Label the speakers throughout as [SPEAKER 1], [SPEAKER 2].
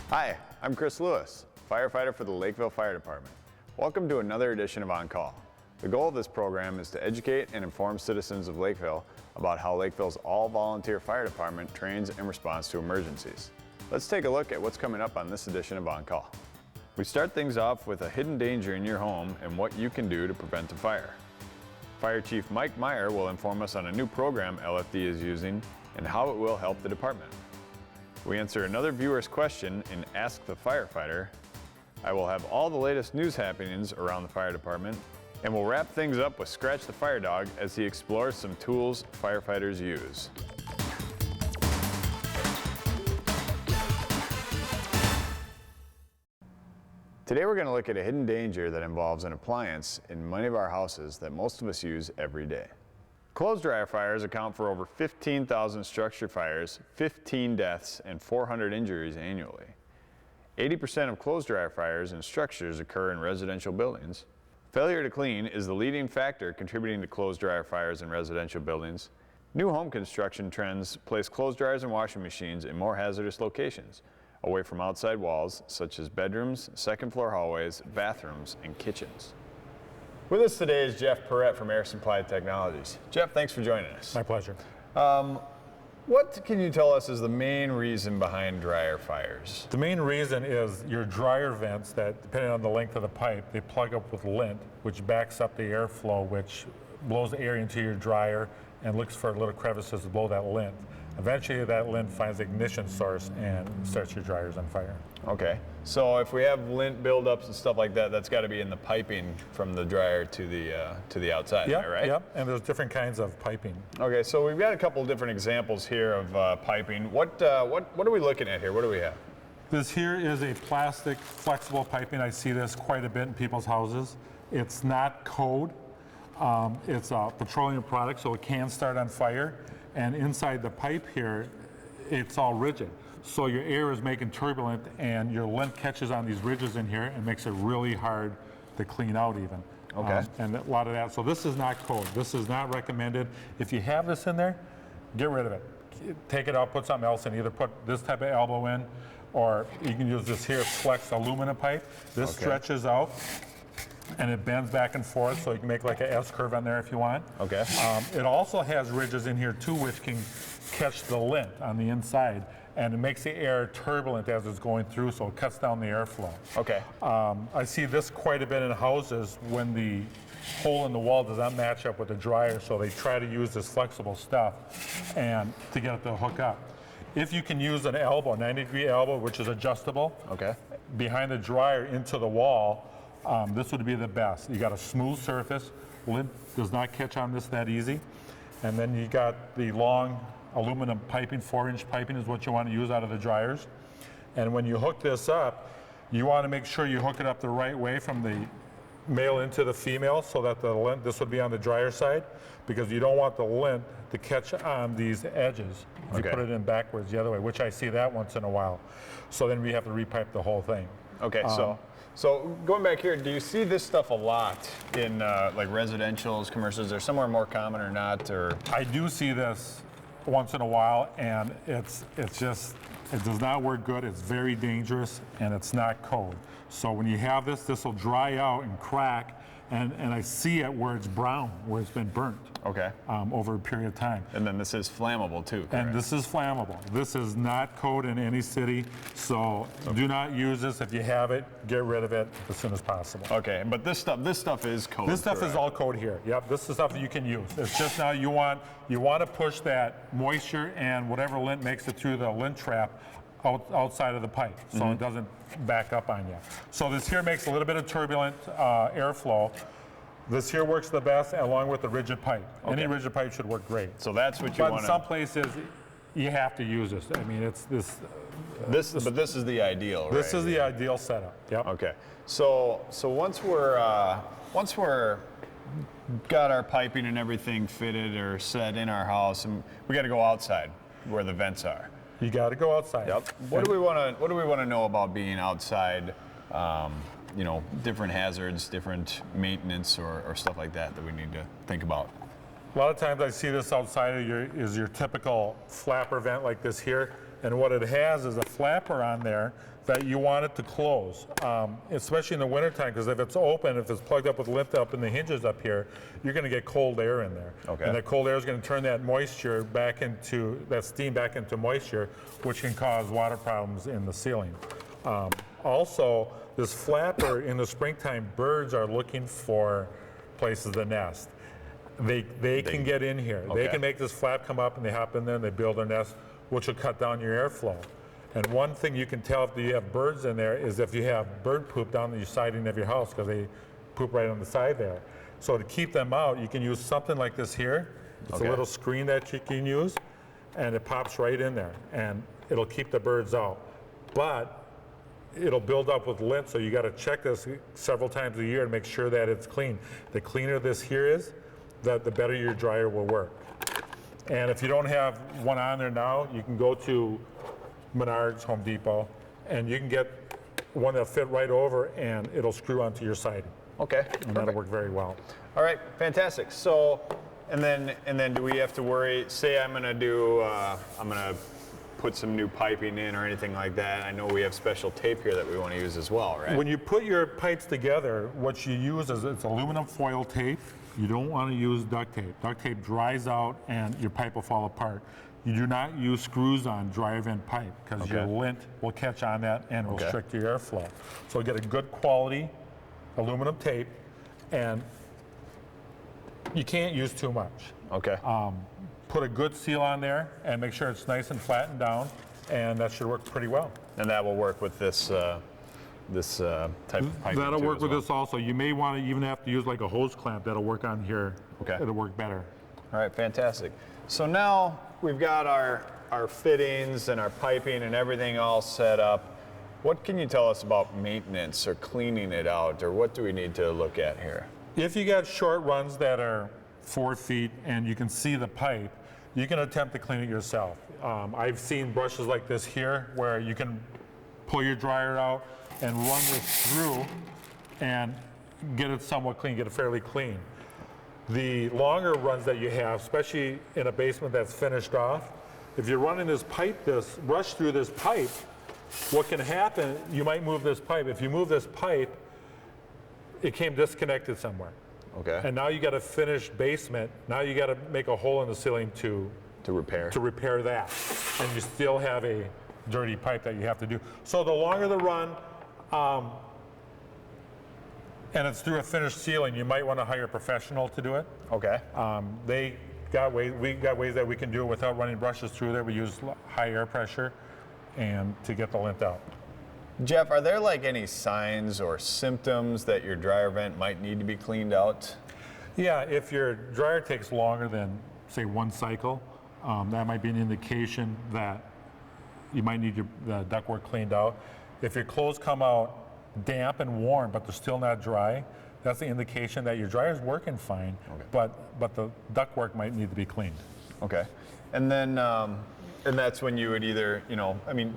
[SPEAKER 1] Hi, I'm Chris Lewis, firefighter for the Lakeville Fire Department. Welcome to another edition of On Call. The goal of this program is to educate and inform citizens of Lakeville about how Lakeville's all-volunteer fire department trains and responds to emergencies. Let's take a look at what's coming up on this edition of On Call. We start things off with a hidden danger in your home and what you can do to prevent a fire. Fire Chief Mike Meyer will inform us on a new program LFD is using and how it will help the department. We answer another viewer's question in Ask the Firefighter. I will have all the latest news happenings around the fire department, and we'll wrap things up with Scratch the Fire Dog as he explores some tools firefighters use. Today we're going to look at a hidden danger that involves an appliance in many of our houses that most of us use every day. Clothes dryer fires account for over 15,000 structure fires, 15 deaths, and 400 injuries annually. 80% of clothes dryer fires in structures occur in residential buildings. Failure to clean is the leading factor contributing to clothes dryer fires in residential buildings. New home construction trends place clothes dryers and washing machines in more hazardous locations, away from outside walls such as bedrooms, second floor hallways, bathrooms, and kitchens. With us today is Jeff Perrett from Air Supply Technologies. Jeff, thanks for joining us.
[SPEAKER 2] My pleasure.
[SPEAKER 1] What can you tell us is the main reason behind dryer fires?
[SPEAKER 2] The main reason is your dryer vents that, depending on the length of the pipe, they plug up with lint, which backs up the airflow, which blows the air into your dryer and looks for little crevices to blow that lint. Eventually that lint finds the ignition source and starts your dryers on fire.
[SPEAKER 1] Okay, so if we have lint buildups and stuff like that, that's got to be in the piping from the dryer to the outside,
[SPEAKER 2] Yep,
[SPEAKER 1] right?
[SPEAKER 2] Yep, and there's different kinds of piping.
[SPEAKER 1] Okay, so we've got a couple different examples here of piping. What are we looking at here? What do we have?
[SPEAKER 2] This here is a plastic flexible piping. I see this quite a bit in people's houses. It's not code. It's a petroleum product, so it can start on fire. And inside the pipe here, it's all rigid. So your air is making turbulent and your lint catches on these ridges in here and makes it really hard to clean out even.
[SPEAKER 1] Okay.
[SPEAKER 2] And a lot of that. So this is not code. This is not recommended. If you have this in there, get rid of it. Take it out, put something else in. Either put this type of elbow in, or you can use this here flex aluminum pipe. This stretches out and it bends back and forth, so you can make like a S-curve on there if you want.
[SPEAKER 1] Okay.
[SPEAKER 2] It also has ridges in here too, which can catch the lint on the inside, and it makes the air turbulent as it's going through, so it cuts down the airflow.
[SPEAKER 1] Okay.
[SPEAKER 2] I see this quite a bit in houses when the hole in the wall does not match up with the dryer, so they try to use this flexible stuff and to get it to hook up. If you can use an elbow, 90-degree elbow, which is adjustable, behind the dryer into the wall, this would be the best. You got a smooth surface, lint does not catch on this that easy, and then you got the long aluminum piping, 4-inch piping is what you want to use out of the dryers. And when you hook this up, you want to make sure you hook it up the right way from the male into the female, so that the lint, this would be on the dryer side, because you don't want the lint to catch on these edges. If you put it in backwards the other way, which I see that once in a while. So then we have to repipe the whole thing.
[SPEAKER 1] Okay, so going back here, do you see this stuff a lot in like residentials, commercials? Or somewhere more common or not? Or
[SPEAKER 2] I do see this once in a while, and it's just, it does not work good. It's very dangerous, and it's not code. So when you have this, this will dry out and crack, and I see it where it's brown, where it's been burnt.
[SPEAKER 1] Okay.
[SPEAKER 2] Over a period of time.
[SPEAKER 1] And then this is flammable too, correct?
[SPEAKER 2] And this is flammable. This is not code in any city, so do not use this. If you have it, get rid of it as soon as possible.
[SPEAKER 1] Okay, but this stuff is code.
[SPEAKER 2] This stuff is all code here. Yep, this is stuff that you can use. It's just now you want to push that moisture and whatever lint makes it through the lint trap outside of the pipe, so it doesn't back up on you. So this here makes a little bit of turbulent airflow. This here works the best along with the rigid pipe. Any rigid pipe should work great.
[SPEAKER 1] So that's what you want.
[SPEAKER 2] But in some places, you have to use this. I mean, it's this.
[SPEAKER 1] But this is the ideal, right?
[SPEAKER 2] This is the ideal setup. Yep.
[SPEAKER 1] Okay. So once we're got our piping and everything fitted or set in our house, and we got to go outside where the vents are.
[SPEAKER 2] You got to go outside.
[SPEAKER 1] Yep. What do we want to know about being outside? You know, different hazards, different maintenance, or stuff like that we need to think about.
[SPEAKER 2] A lot of times I see this outside of your typical flapper vent like this here. and what it has is a flapper on there that you want it to close, especially in the wintertime, because if it's open, if it's plugged up with lift up in the hinges up here, you're going to get cold air in there.
[SPEAKER 1] Okay.
[SPEAKER 2] And that cold air is going to turn that moisture back into, that steam back into moisture, which can cause water problems in the ceiling. Also, this flapper, in the springtime, birds are looking for places to nest. They can get in here.
[SPEAKER 1] Okay.
[SPEAKER 2] They can make this flap come up and they hop in there and they build their nest, which will cut down your airflow. And one thing you can tell if you have birds in there is if you have bird poop down the siding of your house, because they poop right on the side there. So to keep them out, you can use something like this here. It's a little screen that you can use, and it pops right in there, and it'll keep the birds out. But it'll build up with lint, so you got to check this several times a year to make sure that it's clean. The cleaner this here is, the better your dryer will work. And if you don't have one on there now, you can go to Menards, Home Depot, and you can get one that'll fit right over, and it'll screw onto your siding.
[SPEAKER 1] Okay.
[SPEAKER 2] And that'll work very well.
[SPEAKER 1] All right, fantastic. So, and then do we have to worry? Say I'm gonna put some new piping in or anything like that. I know we have special tape here that we want to use as well, right?
[SPEAKER 2] When you put your pipes together, what you use is it's aluminum foil tape. You don't want to use duct tape. Duct tape dries out and your pipe will fall apart. You do not use screws on dryer vent pipe because your lint will catch on that and will restrict your airflow. So get a good quality aluminum tape, and you can't use too much.
[SPEAKER 1] Okay.
[SPEAKER 2] Put a good seal on there and make sure it's nice and flattened down, and that should work pretty well.
[SPEAKER 1] And that will work with this type of pipe.
[SPEAKER 2] That'll work with this also. You may want to even have to use like a hose clamp. That'll work on here.
[SPEAKER 1] Okay.
[SPEAKER 2] It'll work better.
[SPEAKER 1] All right, fantastic. So now we've got our fittings and our piping and everything all set up. What can you tell us about maintenance or cleaning it out, or what do we need to look at here?
[SPEAKER 2] If you got short runs that are 4 feet and you can see the pipe, you can attempt to clean it yourself. I've seen brushes like this here where you can pull your dryer out and run this through and get it somewhat clean, get it fairly clean. The longer runs that you have, especially in a basement that's finished off, if you're running this brush through this pipe, what can happen, you might move this pipe. If you move this pipe, it came disconnected somewhere.
[SPEAKER 1] Okay.
[SPEAKER 2] And now you got a finished basement. Now you got to make a hole in the ceiling to repair that. And you still have a dirty pipe that you have to do. So the longer the run, and it's through a finished ceiling, you might want to hire a professional to do it.
[SPEAKER 1] Okay.
[SPEAKER 2] We got ways that we can do it without running brushes through there. We use high air pressure and to get the lint out.
[SPEAKER 1] Jeff, are there like any signs or symptoms that your dryer vent might need to be cleaned out?
[SPEAKER 2] Yeah, if your dryer takes longer than, say, 1 cycle, that might be an indication that you might need the ductwork cleaned out. If your clothes come out damp and warm, but they're still not dry, that's the indication that your dryer's working fine, but the ductwork might need to be cleaned.
[SPEAKER 1] Okay. And then, and that's when you would either, I mean,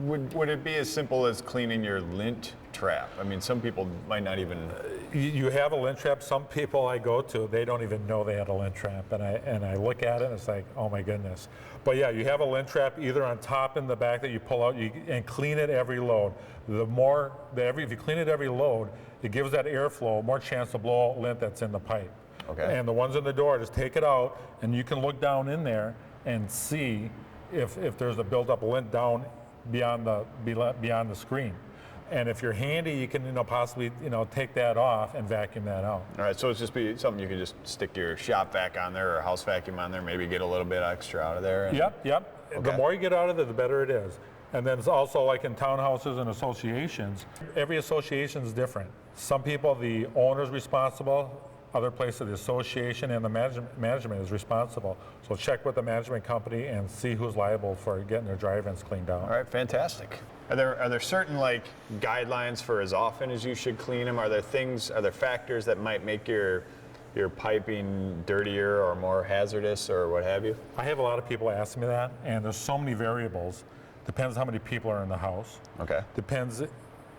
[SPEAKER 1] would it be as simple as cleaning your lint trap? I mean, some people might not even.
[SPEAKER 2] You have a lint trap. Some people I go to, they don't even know they had a lint trap, and I look at it and it's like, oh my goodness. But yeah, you have a lint trap either on top and the back that you pull out and clean it every load. If you clean it every load, it gives that airflow more chance to blow out lint that's in the pipe.
[SPEAKER 1] Okay.
[SPEAKER 2] And the ones in the door, just take it out, and you can look down in there and see if there's a buildup of lint down beyond the screen. And if you're handy, you can possibly take that off and vacuum that out.
[SPEAKER 1] All right, so it's just be something you can just stick your shop vac on there or a house vacuum on there, maybe get a little bit extra out of there. And...
[SPEAKER 2] Yep. Okay. The more you get out of it, the better it is. And then it's also like in townhouses and associations. Every association is different. Some people, the owner's responsible. Other places, the association and the management is responsible. So check with the management company and see who's liable for getting their dryer vents cleaned out.
[SPEAKER 1] All right, fantastic. Are there certain like guidelines for as often as you should clean them? Are there factors that might make your piping dirtier or more hazardous or what have you?
[SPEAKER 2] I have a lot of people ask me that, and there's so many variables. Depends how many people are in the house.
[SPEAKER 1] Okay.
[SPEAKER 2] Depends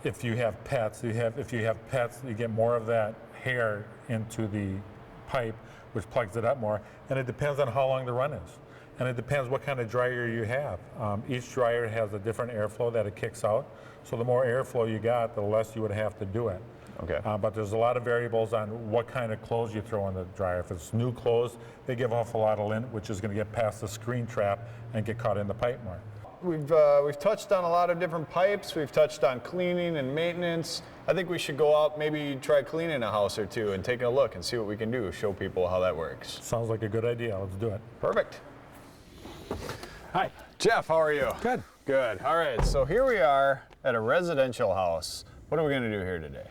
[SPEAKER 2] if you have pets. If you have pets, you get more of that hair into the pipe, which plugs it up more, and it depends on how long the run is. and it depends what kind of dryer you have. Each dryer has a different airflow that it kicks out, so the more airflow you got, the less you would have to do it.
[SPEAKER 1] Okay.
[SPEAKER 2] But there's a lot of variables on what kind of clothes you throw in the dryer. If it's new clothes, they give off a lot of lint, which is going to get past the screen trap and get caught in the pipe more.
[SPEAKER 1] We've touched on a lot of different pipes. We've touched on cleaning and maintenance. I think we should go out, maybe try cleaning a house or two and take a look and see what we can do, show people how that works.
[SPEAKER 2] Sounds like a good idea. Let's do it.
[SPEAKER 1] Perfect.
[SPEAKER 2] Hi.
[SPEAKER 1] Jeff, how are you?
[SPEAKER 2] Good.
[SPEAKER 1] Good. All right, so here we are at a residential house. What are we going to do here today?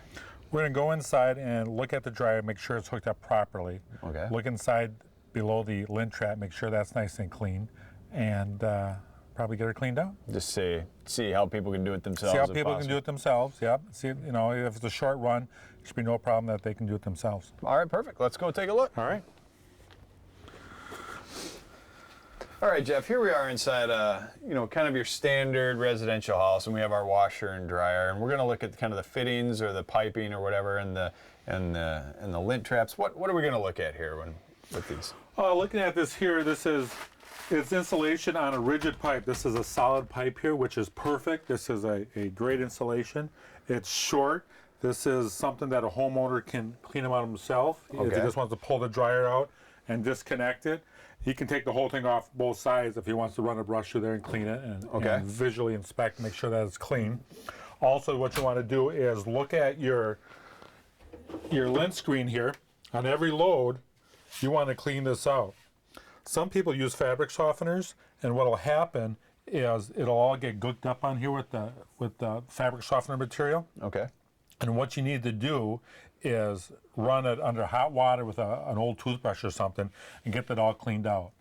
[SPEAKER 2] We're going to go inside and look at the dryer, make sure it's hooked up properly.
[SPEAKER 1] Okay.
[SPEAKER 2] Look inside below the lint trap, make sure that's nice and clean, and probably get her cleaned out.
[SPEAKER 1] Just see how people can do it themselves.
[SPEAKER 2] See how
[SPEAKER 1] if
[SPEAKER 2] people
[SPEAKER 1] possible.
[SPEAKER 2] can do it themselves, yep. See, you know, if it's a short run, there should be no problem that they can do it themselves.
[SPEAKER 1] All right, perfect. Let's go take a look.
[SPEAKER 2] All right.
[SPEAKER 1] All right, Jeff, here we are inside, kind of your standard residential house, and we have our washer and dryer, and we're going to look at kind of the fittings or the piping or whatever, and the lint traps. What are we going to look at here with these?
[SPEAKER 2] Looking at this here, it's insulation on a rigid pipe. This is a solid pipe here, which is perfect. This is a great insulation. It's short. This is something that a homeowner can clean them out himself.
[SPEAKER 1] Okay.
[SPEAKER 2] If he just wants to pull the dryer out and disconnect it, he can take the whole thing off both sides if he wants to run a brush through there and clean it and visually inspect, make sure that it's clean. Also, what you want to do is look at your lint screen here. On every load, you want to clean this out. Some people use fabric softeners, and what will happen is it'll all get gooked up on here with the fabric softener material.
[SPEAKER 1] Okay.
[SPEAKER 2] And what you need to do is run it under hot water with an old toothbrush or something and get that all cleaned out.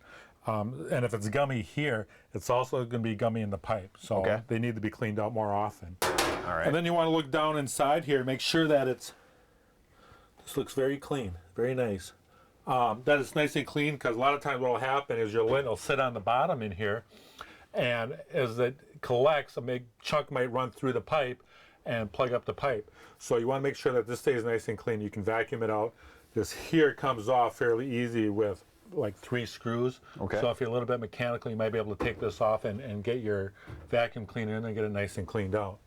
[SPEAKER 2] And if it's gummy here, it's also going to be gummy in the pipe. So they need to be cleaned out more often.
[SPEAKER 1] All right.
[SPEAKER 2] And then you want to look down inside here, make sure that this looks very clean, very nice. That it's nice and clean, because a lot of times what will happen is your lint will sit on the bottom in here, and as it collects, a big chunk might run through the pipe and plug up the pipe. So you want to make sure that this stays nice and clean. You can vacuum it out. This here comes off fairly easy with like 3 screws.
[SPEAKER 1] Okay.
[SPEAKER 2] So if you're a little bit mechanical, you might be able to take this off and get your vacuum cleaner in and get it nice and cleaned out.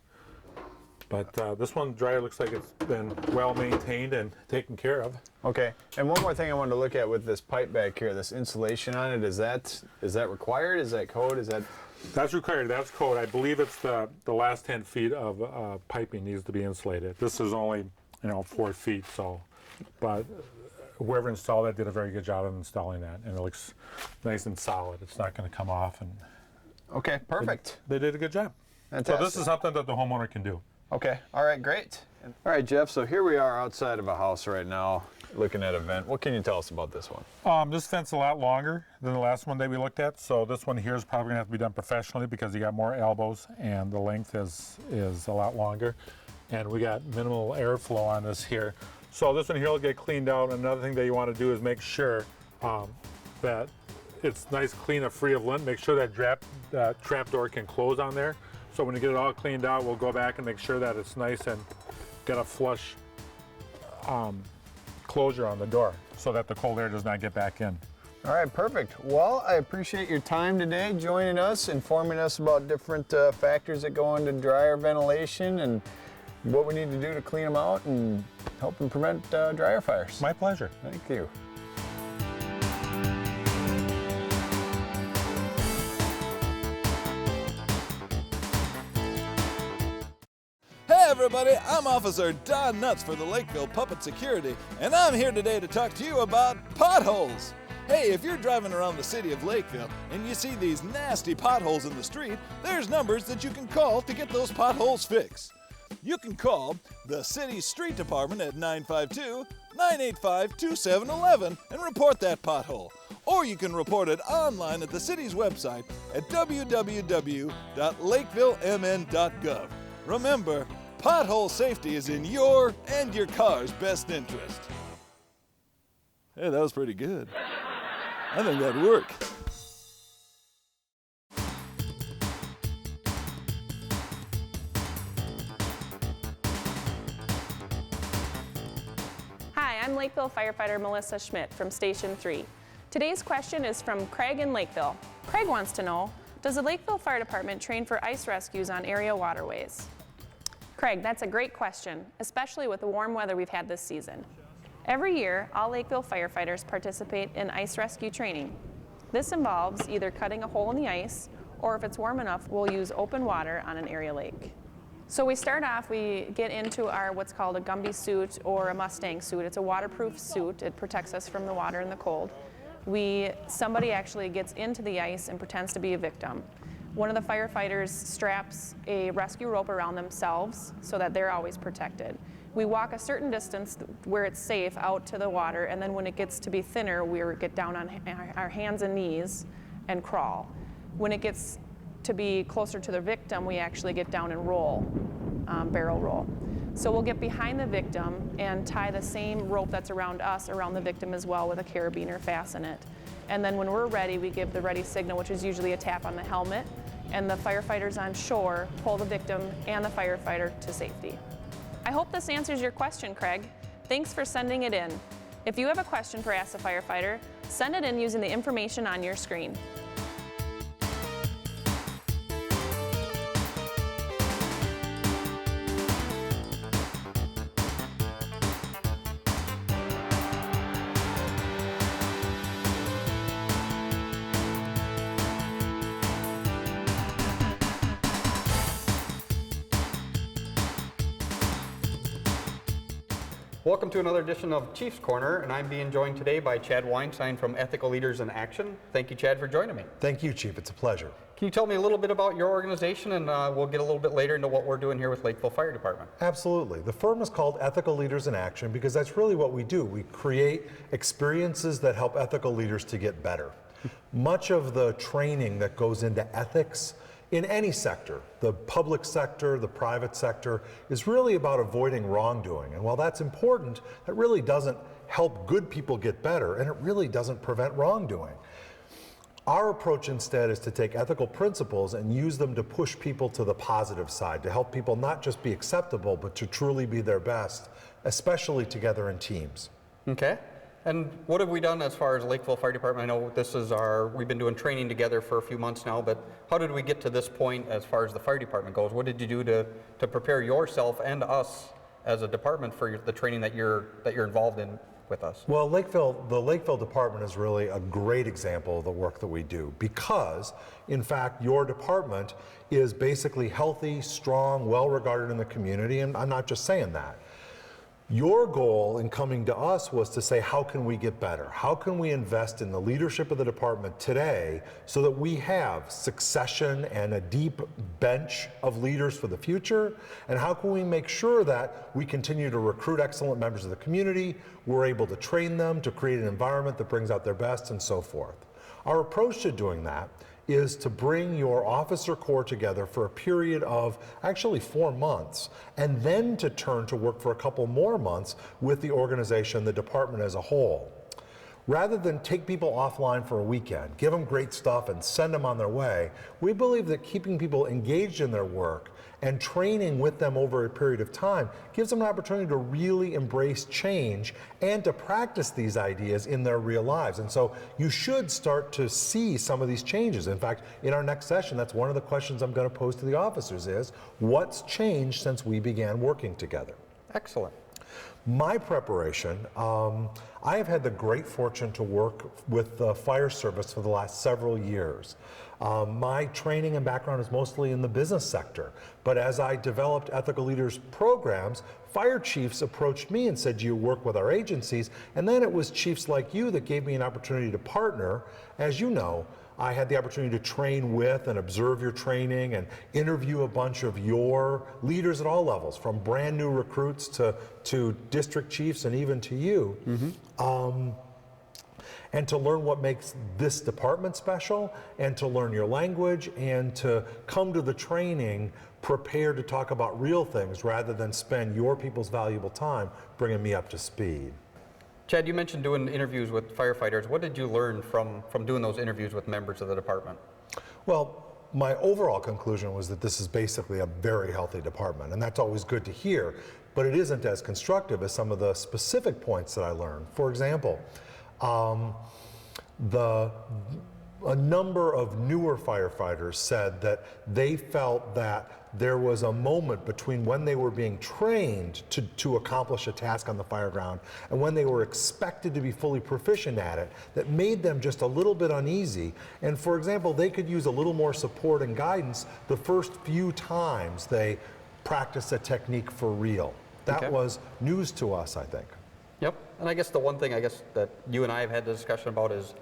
[SPEAKER 2] But this dryer looks like it's been well maintained and taken care of.
[SPEAKER 1] Okay. And one more thing I wanted to look at with this pipe back here, this insulation on it, is that required? Is that code?
[SPEAKER 2] That's required. That's code. I believe it's the last 10 feet of piping needs to be insulated. This is only 4 feet, so, but whoever installed that did a very good job of installing that, and it looks nice and solid. It's not going to come off. And
[SPEAKER 1] okay, perfect.
[SPEAKER 2] They did a good job.
[SPEAKER 1] Fantastic.
[SPEAKER 2] So this is something that the homeowner can do.
[SPEAKER 1] Okay. All right, great. All right, Jeff, so here we are outside of a house right now looking at a vent. What can you tell us about this one?
[SPEAKER 2] This vent's a lot longer than the last one that we looked at, so this one here is probably going to have to be done professionally because you got more elbows and the length is a lot longer. And we got minimal airflow on this here. So this one here will get cleaned out. Another thing that you want to do is make sure that it's nice, clean, and free of lint. Make sure that trap door can close on there. So when you get it all cleaned out, we'll go back and make sure that it's nice and got a flush closure on the door so that the cold air does not get back in.
[SPEAKER 1] All right, perfect. Well, I appreciate your time today, joining us, informing us about different factors that go into dryer ventilation and what we need to do to clean them out and help them prevent dryer fires.
[SPEAKER 2] My pleasure.
[SPEAKER 1] Thank you.
[SPEAKER 3] Hey everybody, I'm Officer Don Nuts for the Lakeville Puppet Security, and I'm here today to talk to you about potholes. Hey, if you're driving around the city of Lakeville and you see these nasty potholes in the street, there's numbers that you can call to get those potholes fixed. You can call the city's street department at 952-985-2711 and report that pothole. Or you can report it online at the city's website at www.lakevillemn.gov. Remember, pothole safety is in your and your car's best interest. Hey, that was pretty good. I think that'd work.
[SPEAKER 4] Hi, I'm Lakeville firefighter Melissa Schmidt from Station 3. Today's question is from Craig in Lakeville. Craig wants to know, does the Lakeville Fire Department train for ice rescues on area waterways? Craig, that's a great question, especially with the warm weather we've had this season. Every year, all Lakeville firefighters participate in ice rescue training. This involves either cutting a hole in the ice, or if it's warm enough, we'll use open water on an area lake. So we start off, we get into our what's called a Gumby suit or a Mustang suit. It's a waterproof suit. It protects us from the water and the cold. Somebody actually gets into the ice and pretends to be a victim. One of the firefighters straps a rescue rope around themselves so that they're always protected. We walk a certain distance where it's safe out to the water, and then when it gets to be thinner, we get down on our hands and knees and crawl. When it gets to be closer to the victim, we actually get down and roll, barrel roll. So we'll get behind the victim and tie the same rope that's around us around the victim as well with a carabiner, fasten it. And then when we're ready, we give the ready signal, which is usually a tap on the helmet, and the firefighters on shore pull the victim and the firefighter to safety. I hope this answers your question, Craig. Thanks for sending it in. If you have a question for Ask the Firefighter, send it in using the information on your screen.
[SPEAKER 5] Welcome to another edition of Chief's Corner, and I'm being joined today by Chad Weinstein from Ethical Leaders in Action. Thank you, Chad, for joining me.
[SPEAKER 6] Thank you, Chief. It's a pleasure.
[SPEAKER 5] Can you tell me a little bit about your organization, and we'll get a little bit later into what we're doing here with Lakeville Fire Department.
[SPEAKER 6] Absolutely. The firm is called Ethical Leaders in Action because that's really what we do. We create experiences that help ethical leaders to get better. Much of the training that goes into ethics in any sector, the public sector, the private sector, is really about avoiding wrongdoing. And while that's important, it really doesn't help good people get better, and it really doesn't prevent wrongdoing. Our approach instead is to take ethical principles and use them to push people to the positive side, to help people not just be acceptable, but to truly be their best, especially together in teams.
[SPEAKER 5] Okay. And what have we done as far as Lakeville Fire Department? I know we've been doing training together for a few months now, but how did we get to this point as far as the fire department goes? What did you do to prepare yourself and us as a department for the training that you're involved in with us?
[SPEAKER 6] Well, the Lakeville Department is really a great example of the work that we do because, in fact, your department is basically healthy, strong, well-regarded in the community, and I'm not just saying that. Your goal in coming to us was to say, how can we get better? How can we invest in the leadership of the department today so that we have succession and a deep bench of leaders for the future? And how can we make sure that we continue to recruit excellent members of the community, we're able to train them to create an environment that brings out their best, and so forth? Our approach to doing that is to bring your officer corps together for a period of actually 4 months, and then to turn to work for a couple more months with the organization, the department as a whole. Rather than take people offline for a weekend, give them great stuff and send them on their way, we believe that keeping people engaged in their work and training with them over a period of time gives them an opportunity to really embrace change and to practice these ideas in their real lives. And so you should start to see some of these changes. In fact, in our next session, that's one of the questions I'm going to pose to the officers is, what's changed since we began working together?
[SPEAKER 5] Excellent.
[SPEAKER 6] My preparation, I have had the great fortune to work with the fire service for the last several years. My training and background is mostly in the business sector, but as I developed ethical leaders programs, fire chiefs approached me and said, do you work with our agencies? And then it was chiefs like you that gave me an opportunity to partner. As you know, I had the opportunity to train with and observe your training and interview a bunch of your leaders at all levels, from brand new recruits to district chiefs and even to you. Mm-hmm. And to learn what makes this department special, and to learn your language, and to come to the training prepared to talk about real things rather than spend your people's valuable time bringing me up to speed.
[SPEAKER 5] Chad, you mentioned doing interviews with firefighters. What did you learn from doing those interviews with members of the department?
[SPEAKER 6] Well, my overall conclusion was that this is basically a very healthy department, and that's always good to hear, but it isn't as constructive as some of the specific points that I learned. For example, A number of newer firefighters said that they felt that there was a moment between when they were being trained to accomplish a task on the fire ground and when they were expected to be fully proficient at it that made them just a little bit uneasy. And for example, they could use a little more support and guidance the first few times they practiced a technique for real. That was news to us, I think.
[SPEAKER 5] Yep, and I guess the one thing that you and I have had the discussion about is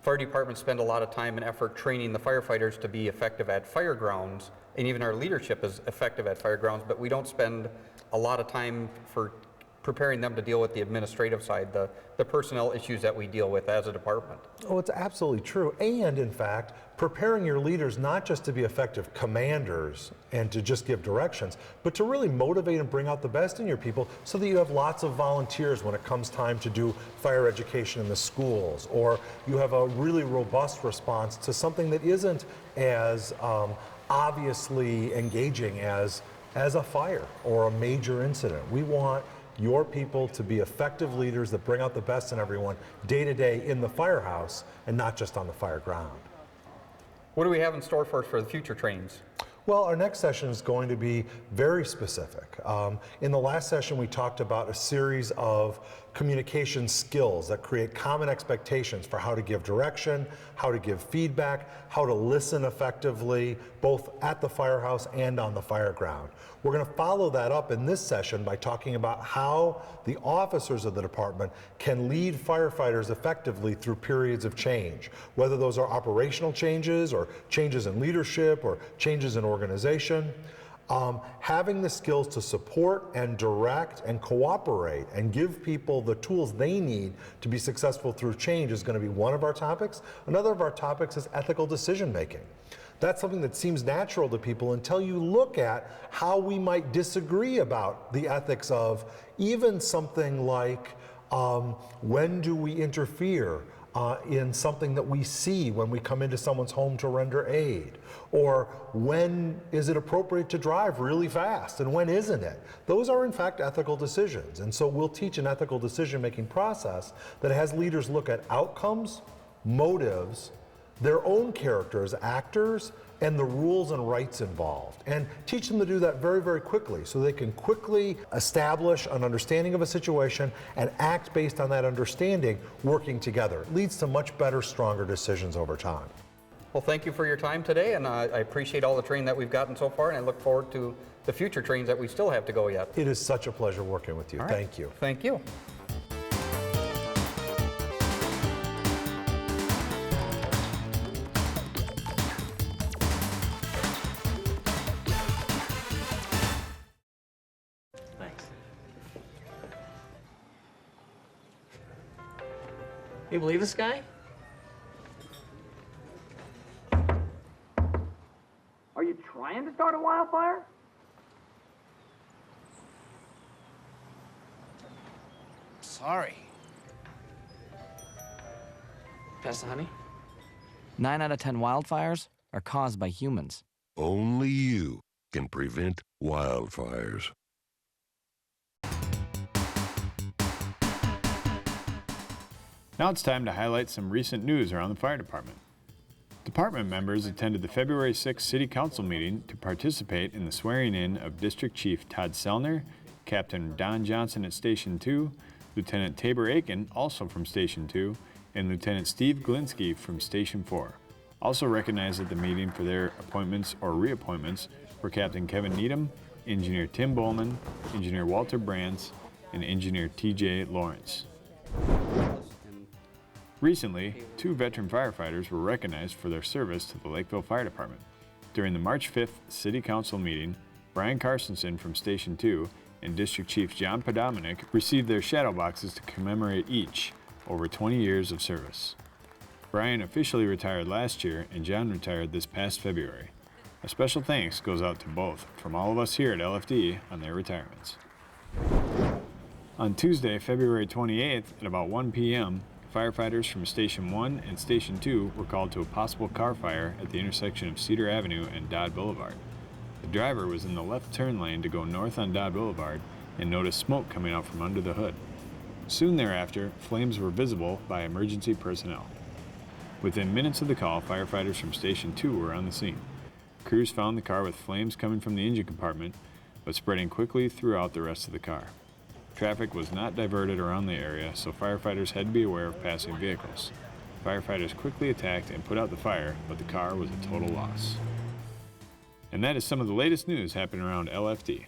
[SPEAKER 5] fire departments spend a lot of time and effort training the firefighters to be effective at fire grounds, and even our leadership is effective at fire grounds, but we don't spend a lot of time for preparing them to deal with the administrative side, the personnel issues that we deal with as a department.
[SPEAKER 6] Oh, it's absolutely true. And in fact, preparing your leaders not just to be effective commanders and to just give directions, but to really motivate and bring out the best in your people so that you have lots of volunteers when it comes time to do fire education in the schools, or you have a really robust response to something that isn't as obviously engaging as a fire or a major incident. We want your people to be effective leaders that bring out the best in everyone day to day in the firehouse and not just on the fire ground.
[SPEAKER 5] What do we have in store for us for the future trainings?
[SPEAKER 6] Well, our next session is going to be very specific. In the last session, we talked about a series of communication skills that create common expectations for how to give direction, how to give feedback, how to listen effectively, both at the firehouse and on the fire ground. We're going to follow that up in this session by talking about how the officers of the department can lead firefighters effectively through periods of change, whether those are operational changes or changes in leadership or changes in organization. Having the skills to support and direct and cooperate and give people the tools they need to be successful through change is going to be one of our topics. Another of our topics is ethical decision making. That's something that seems natural to people until you look at how we might disagree about the ethics of even something like when do we interfere in something that we see when we come into someone's home to render aid, or when is it appropriate to drive really fast and when isn't it? Those are in fact ethical decisions, and so we'll teach an ethical decision-making process that has leaders look at outcomes, motives, their own character as actors, and the rules and rights involved, and teach them to do that very, very quickly so they can quickly establish an understanding of a situation and act based on that understanding, working together. It leads to much better, stronger decisions over time.
[SPEAKER 5] Well, thank you for your time today, and I appreciate all the training that we've gotten so far, and I look forward to the future trainings that we still have to go yet.
[SPEAKER 6] It is such a pleasure working with you.
[SPEAKER 5] All right.
[SPEAKER 6] Thank you.
[SPEAKER 5] Thank you.
[SPEAKER 7] You believe this guy?
[SPEAKER 8] Are you trying to start a wildfire?
[SPEAKER 7] Sorry. Pass the honey?
[SPEAKER 9] 9 out of 10 wildfires are caused by humans.
[SPEAKER 10] Only you can prevent wildfires.
[SPEAKER 1] Now it's time to highlight some recent news around the fire department. Department members attended the February 6th City Council meeting to participate in the swearing-in of District Chief Todd Sellner, Captain Don Johnson at Station 2, Lieutenant Tabor Aiken, also from Station 2, and Lieutenant Steve Glinski from Station 4. Also recognized at the meeting for their appointments or reappointments were Captain Kevin Needham, Engineer Tim Bowman, Engineer Walter Brands, and Engineer TJ Lawrence. Recently, 2 veteran firefighters were recognized for their service to the Lakeville Fire Department. During the March 5th City Council meeting, Brian Carstensen from Station 2 and District Chief John Podominic received their shadow boxes to commemorate each over 20 years of service. Brian officially retired last year and John retired this past February. A special thanks goes out to both from all of us here at LFD on their retirements. On Tuesday, February 28th at about 1 p.m., firefighters from Station 1 and Station 2 were called to a possible car fire at the intersection of Cedar Avenue and Dodd Boulevard. The driver was in the left turn lane to go north on Dodd Boulevard and noticed smoke coming out from under the hood. Soon thereafter, flames were visible by emergency personnel. Within minutes of the call, firefighters from Station 2 were on the scene. Crews found the car with flames coming from the engine compartment, but spreading quickly throughout the rest of the car. Traffic was not diverted around the area, so firefighters had to be aware of passing vehicles. Firefighters quickly attacked and put out the fire, but the car was a total loss. And that is some of the latest news happening around LFD.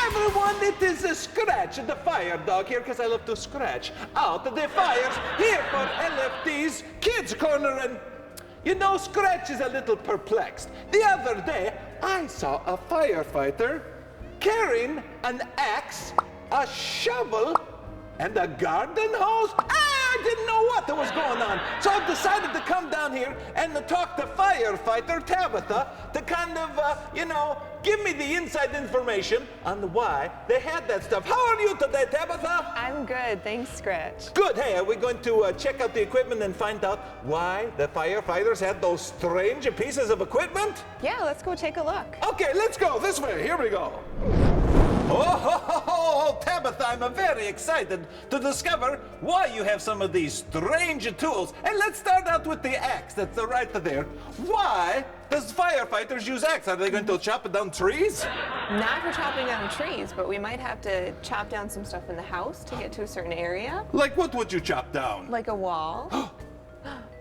[SPEAKER 3] Everyone, it is a Scratch, the fire dog here, because I love to scratch out the fires here for LFD's Kids Corner. And you know, Scratch is a little perplexed. The other day, I saw a firefighter carrying an axe, a shovel, and a garden hose. I didn't know what was going on. So I decided to come down here and to talk to firefighter Tabitha to kind of, give me the inside information on why they had that stuff. How are you today, Tabitha?
[SPEAKER 4] I'm good, thanks, Scratch.
[SPEAKER 3] Good. Hey, are we going to check out the equipment and find out why the firefighters had those strange pieces of equipment?
[SPEAKER 4] Yeah, let's go take a look.
[SPEAKER 3] Okay, let's go this way. Here we go. Oh, Tabitha, I'm very excited to discover why you have some of these strange tools. And let's start out with the axe that's right there. Why does firefighters use axe? Are they going to chop down trees?
[SPEAKER 4] Not for chopping down trees, but we might have to chop down some stuff in the house to get to a certain area.
[SPEAKER 3] Like what would you chop down?
[SPEAKER 4] Like a wall.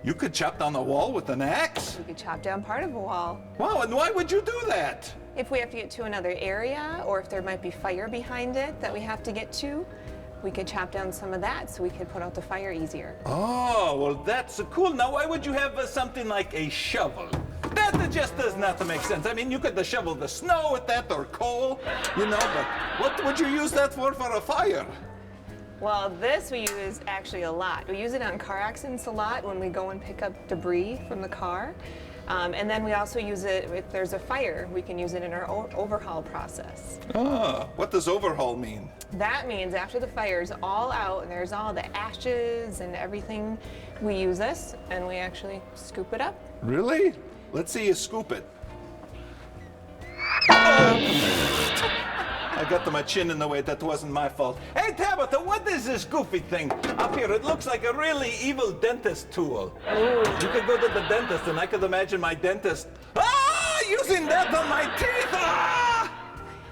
[SPEAKER 3] You could chop down a wall with an axe?
[SPEAKER 4] We could chop down part of a wall.
[SPEAKER 3] Wow, and why would you do that?
[SPEAKER 4] If we have to get to another area, or if there might be fire behind it that we have to get to, we could chop down some of that so we could put out the fire easier.
[SPEAKER 3] Oh, well, that's cool. Now, why would you have something like a shovel? That just does not make sense. I mean, you could shovel the snow with that or coal, but what would you use that for a fire?
[SPEAKER 4] Well, this we use actually a lot. We use it on car accidents a lot when we go and pick up debris from the car. And then we also use it if there's a fire. We can use it in our overhaul process.
[SPEAKER 3] Ah, what does overhaul mean?
[SPEAKER 4] That means after the fire's all out and there's all the ashes and everything, we use this and we actually scoop it up.
[SPEAKER 3] Really? Let's see you scoop it. I got my chin in the way. That wasn't my fault. Hey, Tabitha, what is this goofy thing up here? It looks like a really evil dentist tool. Ooh. You could go to the dentist, and I could imagine my dentist, using that on my teeth. Ah!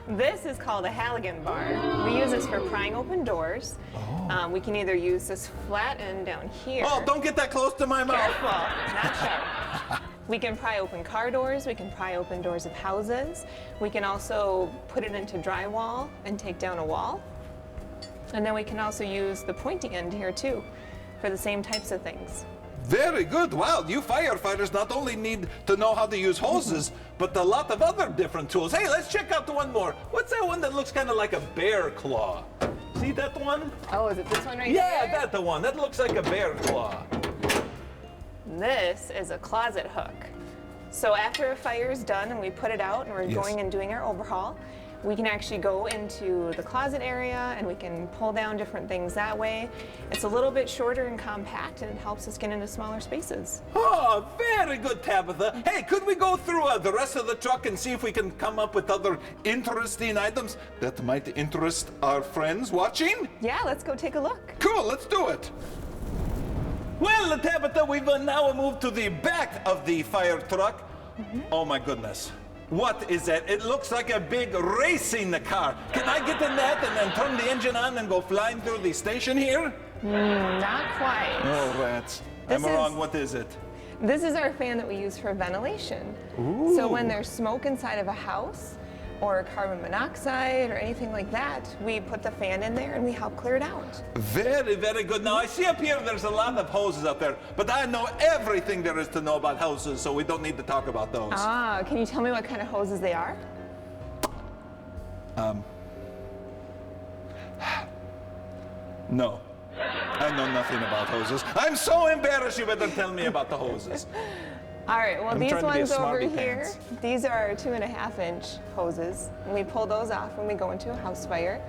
[SPEAKER 4] This is called a Halligan bar. We use this for prying open doors. Oh. We can either use this flat end down here.
[SPEAKER 3] Oh, don't get that close to my mouth.
[SPEAKER 4] Careful, not sharp. We can pry open car doors, we can pry open doors of houses. We can also put it into drywall and take down a wall. And then we can also use the pointy end here too for the same types of things.
[SPEAKER 3] Very good. Wow, you firefighters not only need to know how to use hoses, but a lot of other different tools. Hey, let's check out the one more. What's that one that looks kind of like a bear claw? See that one?
[SPEAKER 4] Oh, is it this one right there?
[SPEAKER 3] Yeah, that's the one. That looks like a bear claw.
[SPEAKER 4] This is a closet hook. So after a fire is done and we put it out and we're going and doing our overhaul, we can actually go into the closet area and we can pull down different things that way. It's a little bit shorter and compact and it helps us get into smaller spaces.
[SPEAKER 3] Oh, very good, Tabitha. Hey, could we go through the rest of the truck and see if we can come up with other interesting items that might interest our friends watching?
[SPEAKER 4] Yeah, let's go take a look.
[SPEAKER 3] Cool, let's do it. Well, Tabitha, we've now moved to the back of the fire truck. Oh my goodness. What is that? It looks like a big racing car. Can I get in that and then turn the engine on and go flying through the station here?
[SPEAKER 4] Not quite.
[SPEAKER 3] Oh, rats. I'm wrong. What is it?
[SPEAKER 4] This is our fan that we use for ventilation.
[SPEAKER 3] Ooh.
[SPEAKER 4] So when there's smoke inside of a house, or carbon monoxide or anything like that, we put the fan in there and we help clear it out.
[SPEAKER 3] Very, very good. Now I see up here there's a lot of hoses up there, but I know everything there is to know about hoses, so we don't need to talk about those.
[SPEAKER 4] Ah, can you tell me what kind of hoses they are?
[SPEAKER 3] No. I know nothing about hoses. I'm so embarrassed, you better tell me about the hoses.
[SPEAKER 4] All right, well, these ones over here,
[SPEAKER 3] pants.
[SPEAKER 4] these are 2.5-inch hoses. And we pull those off when we go into a house fire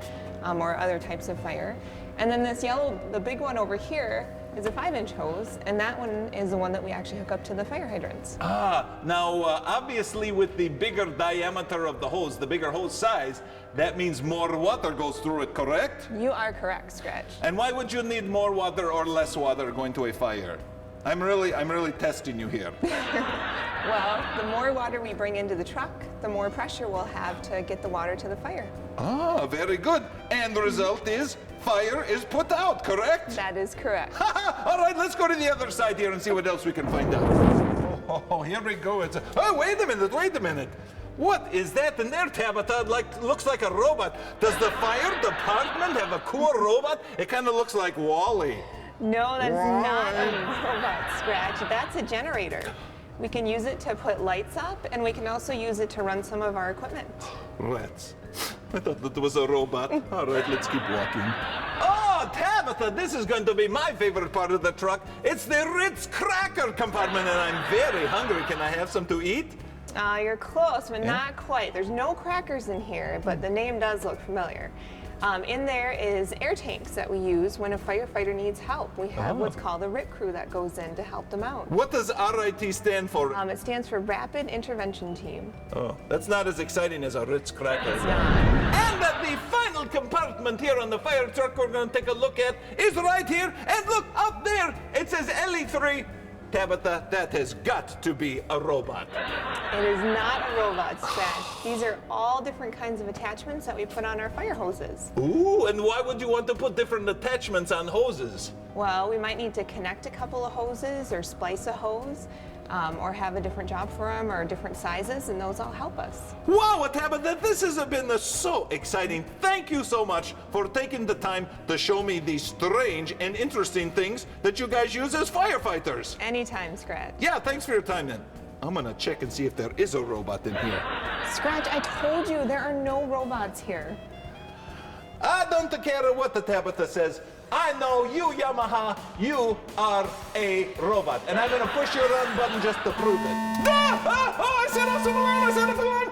[SPEAKER 4] or other types of fire. And then this yellow, the big one over here, is a 5-inch hose, and that one is the one that we actually hook up to the fire hydrants.
[SPEAKER 3] Now, obviously with the bigger diameter of the hose, the bigger hose size, that means more water goes through it, correct?
[SPEAKER 4] You are correct, Scratch.
[SPEAKER 3] And why would you need more water or less water going to a fire? I'm really testing you here.
[SPEAKER 4] Well, the more water we bring into the truck, the more pressure we'll have to get the water to the fire.
[SPEAKER 3] Very good. And the result is fire is put out, correct?
[SPEAKER 4] That is correct.
[SPEAKER 3] All right, let's go to the other side here and see what else we can find out. Oh, here we go. Wait a minute. What is that in there, Tabitha? Looks like a robot. Does the fire department have a cool robot? It kind of looks like Wall-E.
[SPEAKER 4] No, that's not a robot, Scratch. That's a generator. We can use it to put lights up, and we can also use it to run some of our equipment.
[SPEAKER 3] Rats. I thought that was a robot. All right, let's keep walking. Oh, Tabitha, this is going to be my favorite part of the truck. It's the Ritz cracker compartment, and I'm very hungry. Can I have some to eat?
[SPEAKER 4] You're close, but not quite. There's no crackers in here, but the name does look familiar. In there is air tanks that we use when a firefighter needs help. We have what's called a RIT crew that goes in to help them out.
[SPEAKER 3] What does RIT stand for?
[SPEAKER 4] It stands for Rapid Intervention Team.
[SPEAKER 3] Oh, that's not as exciting as a Ritz cracker.
[SPEAKER 4] It's not.
[SPEAKER 3] And the final compartment here on the fire truck we're going to take a look at is right here. And look, up there, it says LE3. Tabitha, that has got to be a robot.
[SPEAKER 4] It is not a robot, Scratch. These are all different kinds of attachments that we put on our fire hoses.
[SPEAKER 3] Ooh, and why would you want to put different attachments on hoses?
[SPEAKER 4] Well, we might need to connect a couple of hoses or splice a hose, or have a different job for them or different sizes, and those all help us.
[SPEAKER 3] Wow, Tabitha, this has been so exciting. Thank you so much for taking the time to show me these strange and interesting things that you guys use as firefighters.
[SPEAKER 4] Anytime, Scratch.
[SPEAKER 3] Yeah, thanks for your time then. I'm gonna check and see if there is a robot in here.
[SPEAKER 4] Scratch, I told you there are no robots here.
[SPEAKER 3] I don't care what the Tabitha says. I know you, Yamaha, you are a robot. And I'm gonna push your run button just to prove it. I set off an alarm,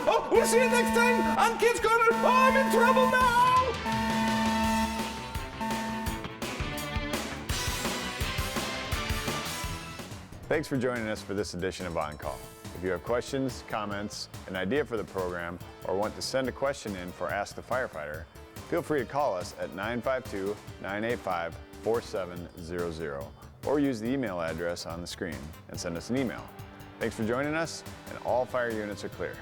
[SPEAKER 3] Oh, we'll see you next time on Kids Corner. Oh, I'm in trouble now.
[SPEAKER 1] Thanks for joining us for this edition of On Call. If you have questions, comments, an idea for the program, or want to send a question in for Ask the Firefighter, feel free to call us at 952-985-4700 or use the email address on the screen and send us an email. Thanks for joining us, and all fire units are clear.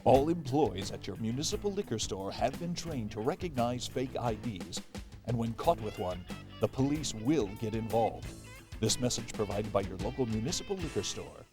[SPEAKER 11] All employees at your municipal liquor store have been trained to recognize fake IDs, and when caught with one, the police will get involved. This message provided by your local municipal liquor store.